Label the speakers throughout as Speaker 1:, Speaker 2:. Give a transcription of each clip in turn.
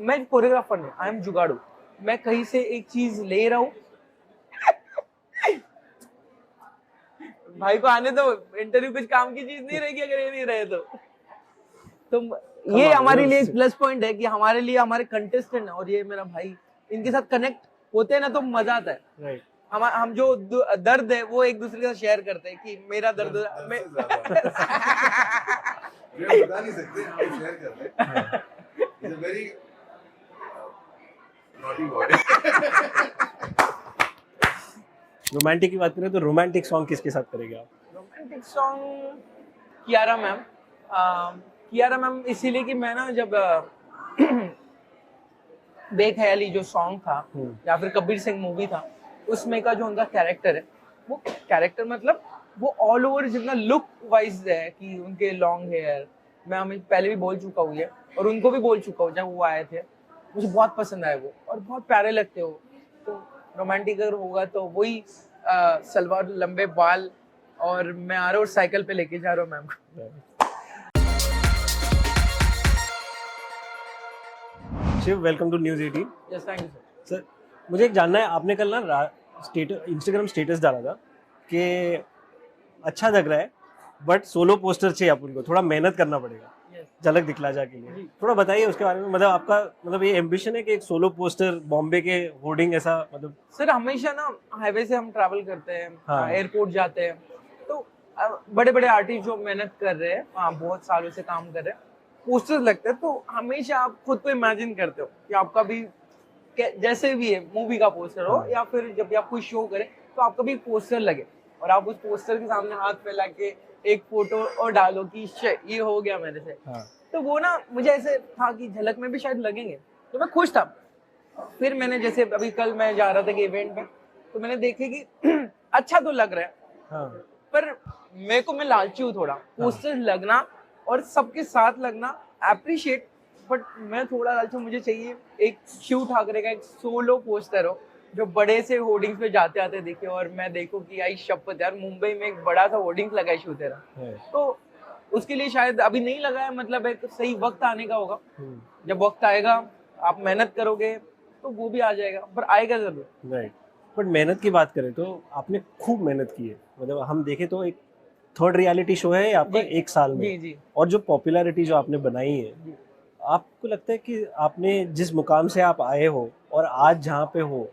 Speaker 1: मैं कोरियोग्राफर नहीं, I am जुगाड़ू। मैं कहीं से एक चीज ले रहा हूँ भाई को आने दो, इंटरव्यू कुछ काम की चीज नहीं रहेगी अगर ये नहीं रहे तो ये हमारे लिए प्लस पॉइंट है कि हमारे लिए हमारे कंटेस्टेंट और ये मेरा भाई, इनके साथ कनेक्ट होते हैं ना तो मजा आता है।
Speaker 2: राइट।
Speaker 1: हम जो दर्द है वो एक दूसरे के साथ शेयर करते हैं कि मेरा दर्द मैं
Speaker 3: बता नहीं सकते, हम शेयर करते हैं। It's a very naughty boy.
Speaker 2: Romantic की बात करें तो रोमांटिक सॉन्ग किसके साथ करेंगे आप?
Speaker 1: Romantic song Kiara ma'am. Kiara ma'am इसीलिए कि मैं ना जब बेख्याली जो सॉन्ग था या फिर कबीर सिंह मूवी था, उसमें का जो उनका कैरेक्टर है, वो कैरेक्टर मतलब वो ऑल ओवर जितना लुक वाइज है कि उनके लॉन्ग हेयर, मैं हमें पहले भी बोल चुका हूँ ये और उनको भी बोल चुका हूँ जब वो आए थे, मुझे बहुत पसंद आए वो और बहुत प्यारे लगते हो। तो रोमांटिक अगर होगा तो वही सलवार, लंबे बाल और मैं आ रहा हूँ साइकिल पे लेके जा रहा हूँ मैम को।
Speaker 2: Shiv, welcome to news 18।
Speaker 1: Yes, thank you sir.
Speaker 2: Sir, मुझे एक जानना है, आपने कल ना इंस्टाग्राम स्टेटस डाला था कि अच्छा लग रहा है बट सोलो पोस्टर चाहिए अपन को, थोड़ा मेहनत करना पड़ेगा झलक दिखला जा के लिए। थोड़ा बताइए उसके बारे में, मतलब आपका मतलब ये एम्बिशन है कि एक सोलो पोस्टर बॉम्बे के होर्डिंग ऐसा, मतलब?
Speaker 1: सर हमेशा ना हाईवे से हम ट्रैवल करते हैं,
Speaker 2: हाँ।
Speaker 1: एयरपोर्ट जाते हैं, तो बड़े बड़े आर्टिस्ट जो मेहनत कर रहे हैं, बहुत सालों से काम कर रहे हैं, पोस्टर्स लगते हैं, तो हमेशा आप खुद को इमेजिन करते हो कि आपका भी जैसे भी है मूवी का पोस्टर हो या फिर जब भी आप कोई शो करें तो आपका भी पोस्टर लगे और आप उस पोस्टर के सामने हाथ फैला के एक फोटो और डालो कि ये हो गया मेरे से।
Speaker 2: हाँ।
Speaker 1: तो वो ना मुझे ऐसे था कि झलक में भी शायद लगेंगे, तो मैं खुश था। फिर मैंने जैसे अभी कल मैं जा रहा था कि इवेंट में, तो मैंने देखे कि अच्छा तो लग रहा है,
Speaker 2: हाँ।
Speaker 1: पर मेरे को, मैं लालची हूँ थोड़ा, पोस्टर लगना और सबके साथ लगना अप्रिशिएट, बट मैं थोड़ा लालची, मुझे चाहिए एक शिव ठाकरे का एक सोलो पोस्टर हो जो बड़े से होर्डिंग्स पे जाते आते दिखे और मैं देखूं कि आई शपथ यार मुंबई में एक बड़ा सा होर्डिंग लगा है शिव तेरा। तो उसके लिए शायद अभी नहीं लगा है, मतलब एक सही वक्त आने का होगा, जब वक्त आएगा आप मेहनत करोगे तो वो भी आ जाएगा, पर आएगा जरूर।
Speaker 2: राइट। बट मेहनत की बात करें तो आपने खूब मेहनत की है, मतलब हम देखें तो एक थर्ड रियलिटी शो है आपका एक साल में।
Speaker 1: जी।
Speaker 2: और जो पॉपुलैरिटी जो आपने बनाई है, आपको लगता है कि आपने जिस मुकाम से आप आए हो और आज जहाँ पे हो,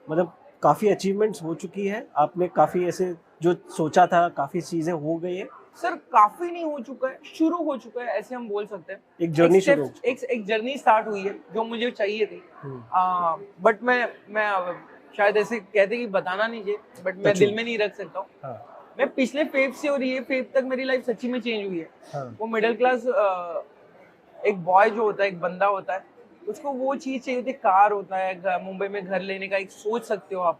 Speaker 2: मतलब काफ़ी अचीवमेंट्स हो चुकी है, आपने काफ़ी ऐसे जो सोचा था काफ़ी चीज़ें हो गई है?
Speaker 1: सर काफी नहीं हो चुका है, शुरू हो चुका है, ऐसे हम बोल सकते हैं।
Speaker 2: एक जर्नी शुरू,
Speaker 1: एक जर्नी स्टार्ट हुई है जो मुझे चाहिए थी। बट मैं शायद ऐसे कहते कि बताना नहीं चाहिए, बट मैं दिल में नहीं रख सकता हूँ। हाँ। मैं पिछले फेज से और ये फेज तक मेरी लाइफ सच्ची में चेंज हुई है। हाँ। वो मिडिल क्लास एक बॉय जो होता है, एक बंदा होता है, उसको वो चीज चाहिए होती है, कार होता है, मुंबई में घर लेने का एक सोच सकते हो आप,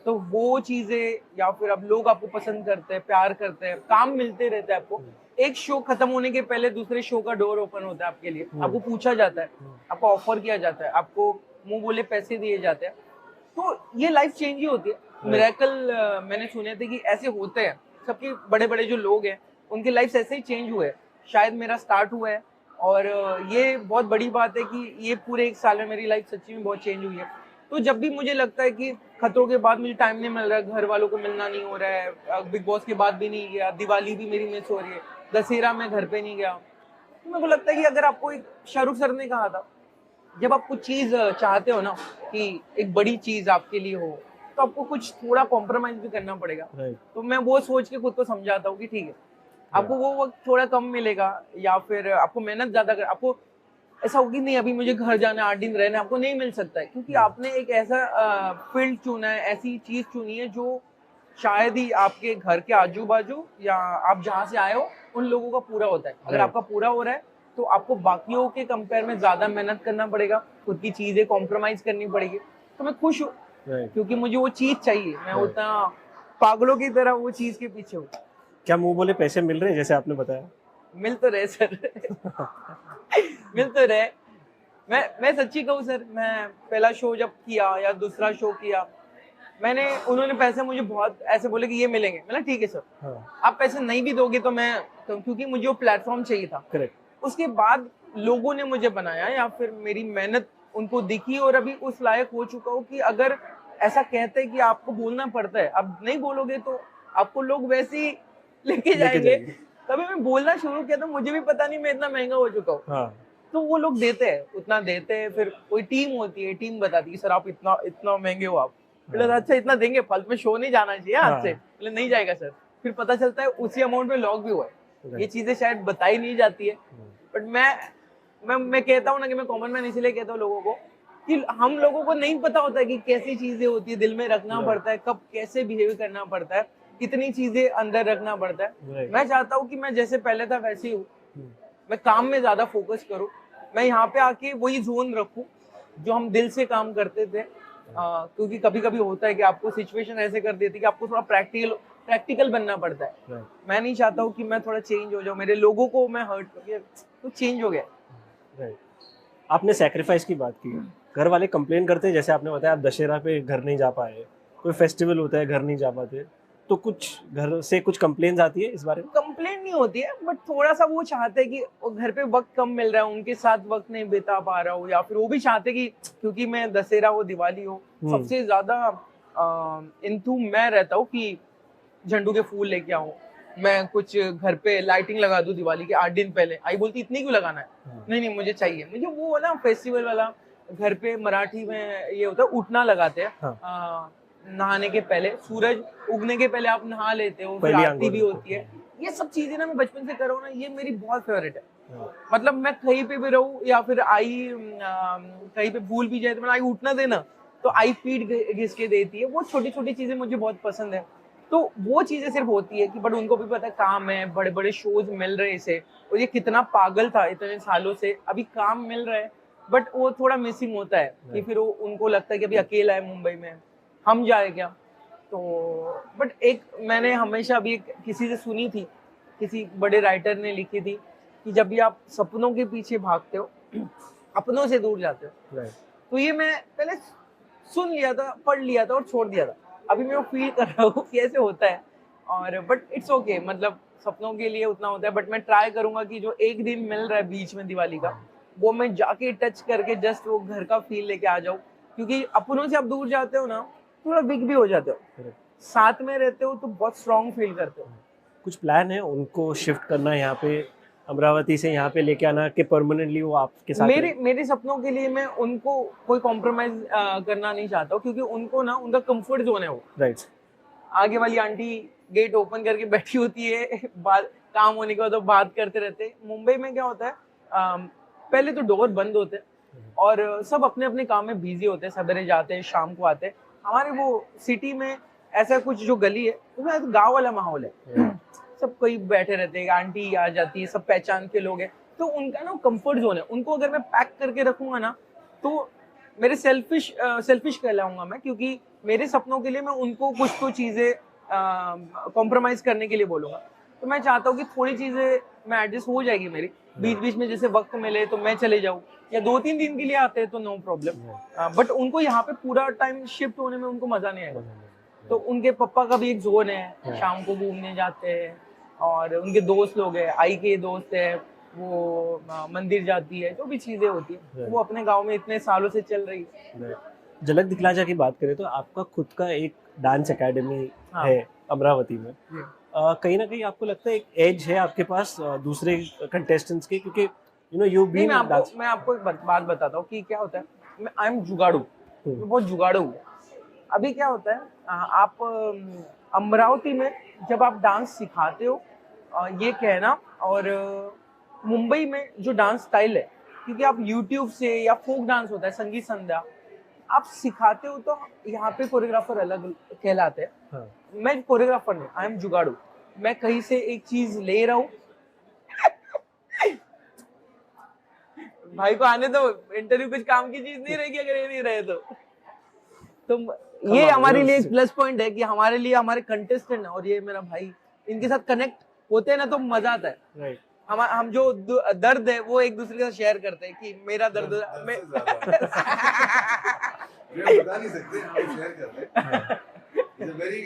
Speaker 1: तो वो चीजें, या फिर अब लोग आपको पसंद करते हैं, प्यार करते हैं, काम मिलते रहते हैं आपको। एक शो खत्म होने के पहले दूसरे शो का डोर ओपन होता है आपके लिए, आपको पूछा जाता है, आपको ऑफर किया जाता है, आपको मुंह बोले पैसे दिए जाते हैं, तो ये लाइफ चेंज ही होती है। मिरेकल मैंने सुने थे कि ऐसे होते हैं, सबके बड़े बड़े जो लोग हैं उनकी लाइफ ऐसे ही चेंज हुए, शायद मेरा स्टार्ट हुआ है और ये बहुत बड़ी बात है कि ये पूरे एक साल में मेरी लाइफ सच्ची में बहुत चेंज हुई है। तो जब भी मुझे लगता है कि खतरों के बाद मुझे टाइम नहीं मिल रहा है, घर वालों को मिलना नहीं हो रहा है, बिग बॉस के बाद भी नहीं गया, दिवाली भी मेरी मिस हो रही है, दशहरा में घर पे नहीं गया, तो मेरे को लगता है कि अगर आपको एक शाहरुख सर ने कहा था, जब आप कुछ चीज चाहते हो ना कि एक बड़ी चीज आपके लिए हो, तो आपको कुछ थोड़ा कॉम्प्रोमाइज भी करना पड़ेगा। तो मैं वो सोच के खुद को समझाता हूँ कि ठीक है, आपको वो वक्त थोड़ा कम मिलेगा या फिर आपको मेहनत ज्यादा कर, आपको ऐसा होगी नहीं अभी मुझे घर जाना 8 दिन रहना, आपको नहीं मिल सकता है, क्योंकि आपने एक ऐसा फील्ड चुना है, ऐसी चीज चुनी है जो शायद ही आपके घर के आजू बाजू या आप जहाँ से आए हो उन लोगों का पूरा होता है। अगर आपका पूरा हो रहा है तो आपको बाकियों के कंपेयर में ज्यादा मेहनत करना पड़ेगा, खुद की चीजें कॉम्प्रोमाइज करनी पड़ेगी। तो मैं खुश हूँ क्योंकि मुझे वो चीज चाहिए, मैं उतना पागलों की तरह वो चीज के पीछे हूँ।
Speaker 2: क्या मुंह बोले पैसे मिल रहे हैं जैसे आपने बताया?
Speaker 1: मिल तो रहे सर मिल तो रहे। मैं सच्ची कहूँ सर, मैं पहला शो जब किया या दूसरा शो किया, उन्होंने पैसे मुझे बहुत ऐसे बोले कि ये मिलेंगे, मैंने ठीक है सर। हाँ। आप पैसे नहीं भी दोगे तो मैं, क्योंकि मुझे वो प्लेटफॉर्म चाहिए था। करेक्ट। उसके बाद लोगों ने मुझे बनाया या फिर मेरी मेहनत उनको दिखी और अभी उस लायक हो चुका हूँ कि अगर ऐसा कहते हैं कि आपको बोलना पड़ता है, अब नहीं बोलोगे तो आपको लोग वैसे ही लेके जाएंगे। तभी मैं बोलना शुरू किया तो मुझे भी पता नहीं मैं इतना महंगा हो चुका हूँ।
Speaker 2: हाँ,
Speaker 1: तो वो लोग देते हैं, उतना देते हैं, फिर कोई टीम होती है, टीम बताती है सर आप इतना इतना महंगे हो आप। बोला अच्छा इतना देंगे, फालतू में शो नहीं जाना चाहिए हाथ से। बोले नहीं जाएगा सर। फिर पता चलता है उसी अमाउंट में लॉक भी हुआ है। ये चीजें शायद बताई नहीं जाती है, बट मैं कहता हूँ ना कि मैं कॉमन मैन इसलिए कहता हूँ लोगों को कि हम लोगों को नहीं पता होता है कि कैसी चीजें होती है, दिल में रखना पड़ता है, कब कैसे बिहेव करना पड़ता है, कितनी चीजें अंदर रखना पड़ता है। मैं चाहता हूँ कि मैं जैसे पहले था वैसे ही हूँ, मैं काम में ज्यादा फोकस करूँ, मैं यहाँ पे आके वही जोन रखूँ जो हम दिल से काम करते थे। क्योंकि कभी कभी होता है कि आपको सिचुएशन ऐसे कर देती है कि आपको थोड़ा प्रैक्टिकल बनना पड़ता है। मैं नहीं चाहता हूँ कि मैं थोड़ा चेंज हो जाऊँ, मेरे लोगों को मैं हर्ट करके तो चेंज हो गया।
Speaker 2: आपने सैक्रिफाइस की बात की, घर वाले कंप्लेन करते हैं, जैसे आपने बताया आप दशहरा पे घर नहीं जा पाए, कोई फेस्टिवल होता है घर नहीं जा पाते, तो कुछ घर से कुछ कंप्लेन्स आती है इस बारे में?
Speaker 1: कंप्लेंट नहीं होती है, बट थोड़ा सा वो चाहते हैं कि वो घर पे वक्त कम मिल रहा है, उनके साथ वक्त नहीं बिता पा रहा हूँ, या फिर वो भी चाहते कि क्योंकि मैं दशहरा हो दिवाली हो सबसे ज्यादा इंतु मैं रहता हूँ कि झंडू के फूल लेके आऊँ, मैं कुछ घर पे लाइटिंग लगा दूं दिवाली के 8 दिन पहले। आई बोलती इतनी क्यों लगाना है? नहीं नहीं मुझे चाहिए, मुझे वो ना फेस्टिवल वाला। घर पे मराठी में ये होता है उठना लगाते हैं, नहाने के पहले, सूरज उगने के पहले आप नहा लेते हो, फिर आरती भी होती है। ये सब चीजें ना मैं बचपन से कर रहा हूँ ना, ये मेरी बहुत फेवरेट है। मतलब मैं कहीं पे भी रहूँ या फिर आई कहीं पे भूल भी जाए तो मैं आई उठना देना, तो आई पीठ घिस के देती है। वो छोटी छोटी चीजें मुझे बहुत पसंद है। तो वो चीजें सिर्फ होती है कि बट उनको भी पता है काम है, बड़े बड़े शोज मिल रहे इसे, और ये कितना पागल था इतने सालों से, अभी काम मिल रहा है, बट वो थोड़ा मिसिंग होता है कि फिर वो उनको लगता है कि अभी अकेला है मुंबई में, हम जाए क्या। तो बट एक मैंने हमेशा अभी किसी से सुनी थी, किसी बड़े राइटर ने लिखी थी कि जब भी आप सपनों के पीछे भागते हो अपनों से दूर जाते हो। तो ये मैं पहले सुन लिया था, पढ़ लिया था और छोड़ दिया था। अभी मैं वो फील कर रहा हूँ कि ऐसे होता है, और बट इट्स ओके, मतलब सपनों के लिए उतना होता है। बट मैं ट्राई करूंगा कि जो एक दिन मिल रहा है बीच में दिवाली का, वो मैं जाके टच करके जस्ट वो घर का फील लेके आ जाऊँ। क्योंकि अपनों से आप दूर जाते हो ना, थोड़ा वीक भी हो जाते हो, साथ में रहते हो तो बहुत स्ट्रांग फील करते हो।
Speaker 2: कुछ प्लान है उनको शिफ्ट करना यहाँ पे, अमरावती से यहाँ पे लेके आना, कि परमानेंटली वो आपके साथ
Speaker 1: मेरे सपनों के लिए मैं उनको कोई कॉम्प्रोमाइज करना नहीं चाहता हूँ, क्योंकि उनको ना उनका कंफर्ट जोन है वो।
Speaker 2: राइट।
Speaker 1: आगे वाली आंटी गेट ओपन करके बैठी होती है, बात काम होने के बाद तो बात करते रहते हैं। मुंबई में क्या होता है, पहले तो डोर बंद होते हैं और सब अपने अपने काम में बिजी होते हैं, सवेरे जाते हैं शाम को आते हैं। हमारे वो सिटी में ऐसा कुछ जो गली है उसमें गाँव वाला माहौल है, सब कोई बैठे रहते हैं, आंटी आ जाती है, सब पहचान के लोग हैं, तो उनका ना कंफर्ट जोन है। उनको अगर मैं पैक करके रखूंगा ना तो मेरे सेल्फिश कहलाऊंगा मैं, क्योंकि मेरे सपनों के लिए मैं उनको कुछ तो चीजें कॉम्प्रोमाइज करने के लिए बोलूंगा। तो मैं चाहता हूँ कि थोड़ी चीजें मैं एडजस्ट हो जाएगी मेरी, बीच बीच में जैसे वक्त मिले तो मैं चले जाऊँ, या 2-3 दिन के लिए आते हैं तो नो प्रॉब्लम। बट उनको यहाँ पे पूरा टाइम शिफ्ट होने में उनको मजा नहीं आएगा। तो उनके पापा का भी एक जोन है, शाम को घूमने जाते हैं, और उनके दोस्त लोग हैं, आई के दोस्त है, वो मंदिर जाती है, जो भी चीजें होती है वो अपने गांव में इतने सालों से चल रही है।
Speaker 2: झलक दिखलाजा की बात करें तो आपका खुद का एक डांस एकेडमी है अमरावती में। कहीं ना कहीं आपको लगता है एक एज है आपके पास दूसरे कंटेस्टेंट्स के, क्योंकि यू नो यू बीन
Speaker 1: मैं आपको एक बात बताता हूँ कि क्या होता है। आई एम जुगाड़ू, मैं बहुत जुगाड़ू हूँ। अभी क्या होता है, आप अमरावती में जब आप डांस सिखाते हो, ये कहना, और मुंबई में जो डांस स्टाइल है, क्योंकि आप यूट्यूब से या फोक डांस होता है, संगीत संध्या आप सिखाते हो, तो यहाँ पे कोरियोग्राफर अलग कहलाते हैं। मैं कोरियोग्राफर नहीं, आई एम जुगाड़ू। मैं कहीं से एक चीज ले रहा हूँ भाई को आने दो, इंटरव्यू कुछ काम की चीज नहीं रहेगी अगर ये नहीं रहे तो ये हमारे लिए एक प्लस पॉइंट है कि हमारे लिए हमारे कंटेस्टेंट और ये मेरा भाई, इनके साथ कनेक्ट होते हैं ना तो मजा आता है। हम जो दर्द है वो एक दूसरे के साथ शेयर करते हैं कि मेरा दर्द
Speaker 3: बता नहीं सकते, हम शेयर कर रहे हैं। It's a very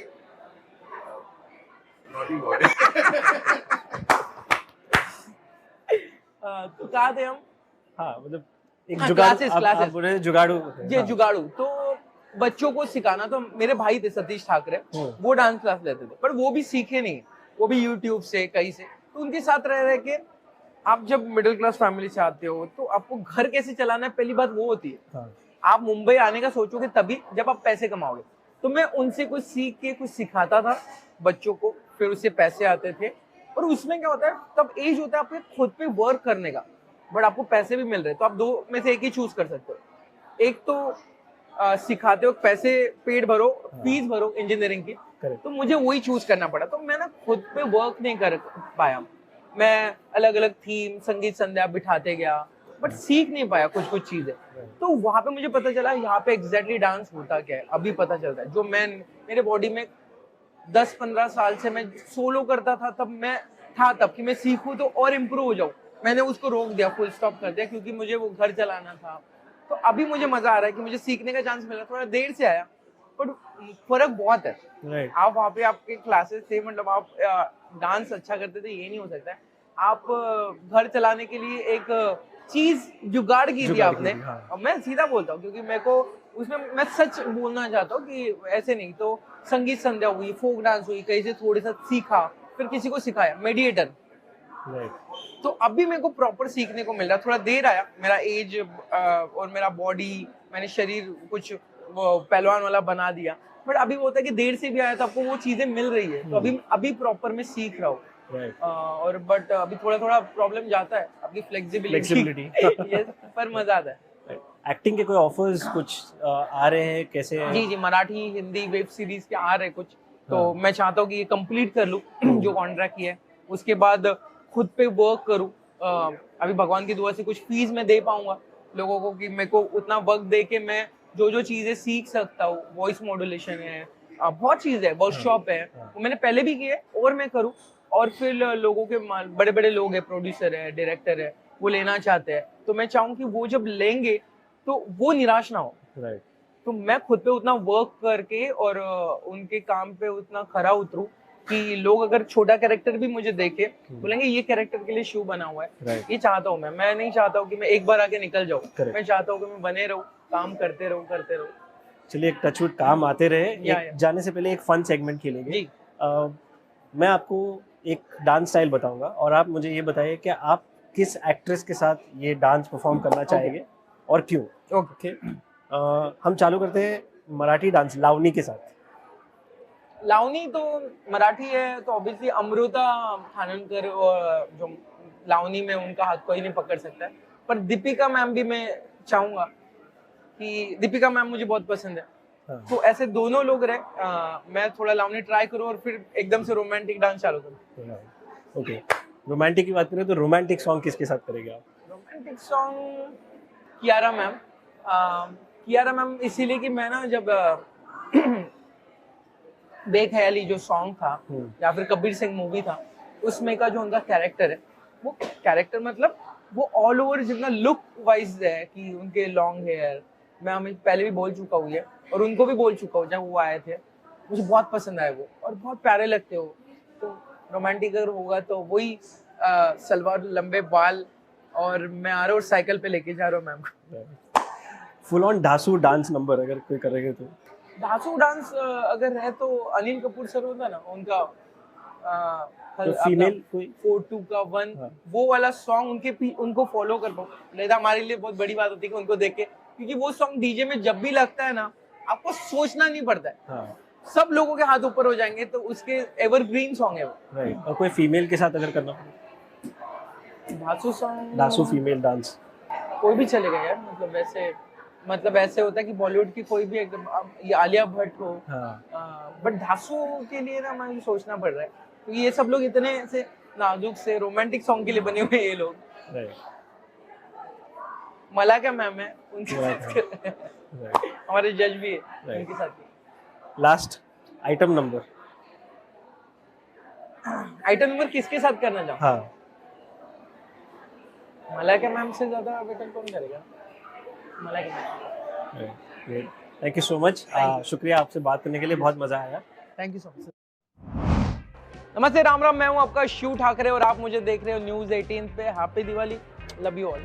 Speaker 3: naughty word.
Speaker 1: तो कहा थे हम,
Speaker 2: हाँ मतलब एक
Speaker 1: हाँ,
Speaker 2: जुगाड़ू,
Speaker 1: classes।
Speaker 2: आप बोल रहे हैं जुगाड़ू।
Speaker 1: ये
Speaker 2: हाँ।
Speaker 1: जुगाड़ू तो बच्चों को सिखाना, तो मेरे भाई थे सतीश ठाकरे, वो डांस क्लास लेते थे, पर वो भी सीखे नहीं, वो भी यूट्यूब से कहीं से। तो उनके साथ रह रहे के आप जब मिडिल क्लास फैमिली से आते हो तो आपको घर कैसे चलाना है, पहली बात वो होती है।
Speaker 2: हाँ।
Speaker 1: आप मुंबई आने का सोचोगे तभी जब आप पैसे कमाओगे। तो मैं उनसे कुछ सीख के कुछ सिखाता था बच्चों को, फिर उससे पैसे आते थे। और उसमें क्या होता है, तब एज होता है आपके खुद पे वर्क करने का, बट आपको पैसे भी मिल रहे हैं, तो आप दो में से एक ही चूज कर सकते हो। एक तो सिखाते हो, पैसे पेड भरो, फीस भरो इंजीनियरिंग की।
Speaker 2: Correct.
Speaker 1: तो मुझे वही चूज करना पड़ा, तो मैं ना खुद पे वर्क नहीं कर पाया। मैं अलग अलग थीम, संगीत संध्या बिठाते गया, बट सीख नहीं पाया कुछ कुछ चीजें। तो वहां पे मुझे पता चला यहाँ पे एग्जैक्टली डांस होता क्या है, अभी पता चलता है। जो मैं मेरे बॉडी में 10-15 साल से मैं सोलो करता था, तब मैं था तब कि मैं सीखूं तो और इम्प्रूव हो जाऊं, मैंने उसको रोक दिया, फुल स्टॉप कर दिया, क्योंकि मुझे वो घर चलाना था। तो अभी मुझे मजा आ रहा है कि मुझे सीखने का चांस मिला, थोड़ा देर से आया, पर फर्क बहुत है।
Speaker 2: Right.
Speaker 1: आप वहाँ पे आपके क्लासेस थे, मतलब आप डांस अच्छा करते थे, ये नहीं हो सकता है। आप घर चलाने के लिए एक चीज जुगाड़ की थी आपने।
Speaker 2: हाँ।
Speaker 1: और मैं सीधा बोलता हूँ, क्योंकि मेरे को उसमें मैं सच बोलना चाहता हूँ कि ऐसे नहीं। तो संगीत संध्या हुई, फोक डांस हुई, कहीं से थोड़ी सा सीखा, फिर किसी को सिखाया, मेडिएटर। तो अभी मेरे को प्रॉपर सीखने को मिल रहा है। थोड़ा देर आया, मेरा एज और मेरा बॉडी, मैंने शरीर कुछ वो पहलवान वाला बना दिया, बट अभी वो होता है कि देर से भी आया तो आपको वो चीजें मिल रही है। तो अभी प्रॉपर मैं सीख रहा हूँ। और बट अभी थोड़ा थोड़ा प्रॉब्लम जाता है आपकी फ्लेक्सिबिलिटी yes, पर मजा आता है।
Speaker 2: एक्टिंग के कोई ऑफर्स कुछ आ रहे हैं कैसे?
Speaker 1: जी, मराठी हिंदी वेब सीरीज के आ रहे कुछ, तो मैं चाहता हूँ कि ये कंप्लीट कर लूँ जो कॉन्ट्रैक्ट किया है, उसके बाद खुद पे वर्क करूँ। अभी भगवान की दुआ से कुछ फीस में दे पाऊंगा लोगों को, कि मेरे को उतना वक्त दे के मैं जो चीजें सीख सकता हूँ। वॉइस मॉड्यूलेशन है, बहुत चीज है, वर्कशॉप है, वो मैंने पहले भी किए और मैं करूँ। और फिर लोगों के बड़े बड़े लोग हैं, प्रोड्यूसर है, डायरेक्टर है, वो लेना चाहते हैं, तो मैं चाहूँ कि वो जब लेंगे तो वो निराश ना हो। तो मैं खुद पे उतना वर्क करके और उनके काम पे उतना खरा उतरूं कि लोग अगर छोटा कैरेक्टर भी मुझे देखे बोलेंगे ये कैरेक्टर के लिए शू बना हुआ है। ये चाहता हूँ मैं नहीं चाहता हूँ कि मैं एक बार आके निकल जाऊँ। मैं चाहता हूँ कि मैं बने रहूँ, काम करते रहूँ।
Speaker 2: चलिए, एक टचवुड काम आते रहे। जाने से पहले एक फन सेगमेंट खेलेंगे। मैं आपको एक डांस स्टाइल बताऊंगा और आप मुझे ये बताइए कि आप किस एक्ट्रेस के साथ ये डांस परफॉर्म करना चाहेंगे और क्यों। ओके। हम चालू करते हैं मराठी डांस लावनी के साथ।
Speaker 1: लावनी तो मराठी है, तो ऑब्वियसली अमृता खाननकर, और जो लावनी में उनका हाथ कोई नहीं पकड़ सकता है। पर दीपिका मैम भी मैं चाहूंगा कि दीपिका मैम मुझे बहुत पसंद है। तो ऐसे दोनों लोग रहे, मैं थोड़ा लावनी ट्राई करूं और फिर एकदम से रोमांटिक डांस चालू करूं।
Speaker 2: ओके, रोमांटिक की बात करें तो रोमांटिक सॉन्ग किसके साथ करेंगे आप?
Speaker 1: Romantic song Kiara ma'am. Kiara ma'am इसीलिए कि मैं ना जब बेख्याली जो सॉन्ग था या फिर कबीर सिंह मूवी था, उसमें का जो उनका कैरेक्टर है, वो कैरेक्टर मतलब वो ऑल ओवर जितना लुक वाइज है कि उनके लॉन्ग हेयर, मैं हमें पहले भी बोल चुका हूँ ये, और उनको भी बोल चुका हूँ जब वो आए थे, मुझे बहुत पसंद आए वो और बहुत प्यारे लगते हो। तो रोमांटिक अगर होगा तो वही सलवार, लंबे बाल, और मैं आ रहा हूँ साइकिल पे लेके जा रहा हूँ मैम को।
Speaker 2: फुल ऑन धांसू डांस नंबर अगर कोई करेंगे तो? धांसू
Speaker 1: डांस अगर है तो अनिल कपूर सर होता ना उनका,
Speaker 2: तो फीमेल कोई
Speaker 1: 4-2 का 1, वो वाला सॉन्ग उनको फॉलो कर पाऊँ, नहीं तो हमारे लिए बहुत बड़ी बात होती है कि उनको देख के, क्योंकि वो सॉन्ग डीजे में जब भी लगता है ना, आपको सोचना नहीं पड़ता है, सब लोगों के हाथ ऊपर हो जाएंगे, तो उसके एवरग्रीन सॉन्ग है वो।
Speaker 2: राइट। और कोई फीमेल के साथ अगर करना पड़े?
Speaker 1: धांसू सॉन्ग,
Speaker 2: धांसू फीमेल डांस
Speaker 1: कोई भी चलेगा यार, मतलब ऐसे होता है कि बॉलीवुड की कोई भी एकदम, ये आलिया भट्ट हो, बट धांसू के लिए ना मुझे सोचना पड़ रहा है, क्योंकि ये सब लोग इतने ऐसे नाजुक से रोमांटिक सॉन्ग के लिए बने हुए हैं ये लोग। मलाइका मैम है, उनके साथ हमारे जज भी है, उनके साथ।
Speaker 2: लास्ट आइटम नंबर
Speaker 1: किसके साथ करना चाहूँ?
Speaker 2: हाँ,
Speaker 1: मलाइका मैम से ज्यादा बेटर कौन करेगा? Malaika ma'am.
Speaker 2: Thank you so much, शुक्रिया आपसे बात करने के लिए, बहुत मजा आया।
Speaker 1: Thank you so much. नमस्ते, राम राम, मैं हूँ आपका शिव ठाकरे और आप मुझे देख रहे हो न्यूज़ 18 पे। Happy Diwali, love you all.